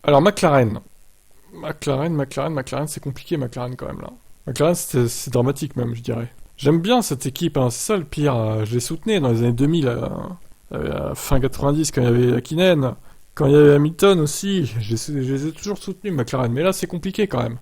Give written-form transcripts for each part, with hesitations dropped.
Alors McLaren, c'est compliqué McLaren quand même là. McLaren c'est dramatique même je dirais. J'aime bien cette équipe, hein, c'est ça le pire. Je les soutenais dans les années 2000, fin 90 quand il y avait Hakkinen, quand il y avait Hamilton aussi. Je les ai toujours soutenus McLaren, mais là c'est compliqué quand même.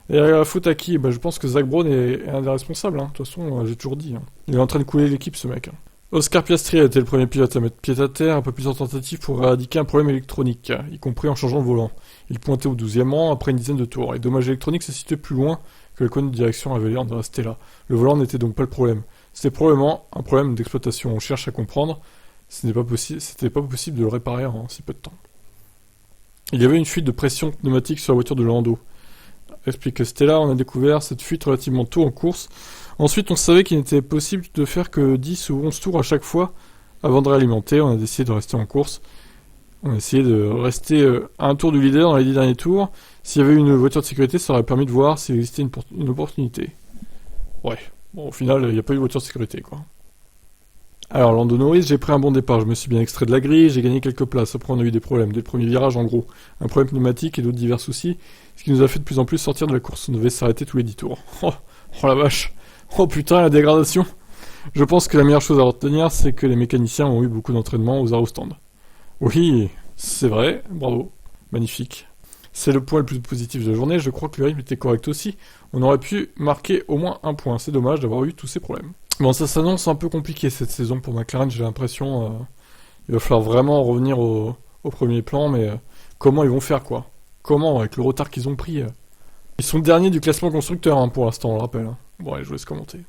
Et la faute à qui? Bah, je pense que Zach Brown est un des responsables. Hein. De toute façon, j'ai toujours dit. Hein. Il est en train de couler l'équipe, ce mec. Hein. Oscar Piastri a été le premier pilote à mettre pied à terre après plusieurs tentatives pour éradiquer un problème électronique, y compris en changeant le volant. Il pointait au 12e rang après une dizaine de tours. Et dommage électronique se situait plus loin que le cône de direction avait l'air de rester là. Le volant n'était donc pas le problème. C'était probablement un problème d'exploitation. On cherche à comprendre. C'était pas possible de le réparer en si peu de temps. Il y avait une fuite de pression pneumatique sur la voiture de Lando. Explique Stella, on a découvert cette fuite relativement tôt en course. Ensuite, on savait qu'il n'était possible de faire que 10 ou 11 tours à chaque fois avant de réalimenter. On a décidé de rester en course. On a essayé de rester à un tour du leader dans les 10 derniers tours. S'il y avait une voiture de sécurité, ça aurait permis de voir s'il existait une opportunité. Ouais, bon, au final, il n'y a pas eu de voiture de sécurité, quoi. Alors, Lando Norris, j'ai pris un bon départ. Je me suis bien extrait de la grille, j'ai gagné quelques places. Après, on a eu des problèmes. Dès le premier virage, en gros. Un problème pneumatique et d'autres divers soucis. Ce qui nous a fait de plus en plus sortir de la course. On devait s'arrêter tous les 10 tours. Oh la vache. Oh putain, la dégradation. Je pense que la meilleure chose à retenir, c'est que les mécaniciens ont eu beaucoup d'entraînement aux arrows stands. Oui, c'est vrai. Bravo. Magnifique. C'est le point le plus positif de la journée. Je crois que le rythme était correct aussi. On aurait pu marquer au moins un point. C'est dommage d'avoir eu tous ces problèmes. Bon, ça s'annonce un peu compliqué cette saison pour McLaren, j'ai l'impression. Il va falloir vraiment revenir au premier plan, mais comment ils vont faire, quoi? Comment, avec le retard qu'ils ont pris Ils sont derniers du classement constructeur, hein, pour l'instant, on le rappelle. Hein. Bon, allez, je vous laisse commenter.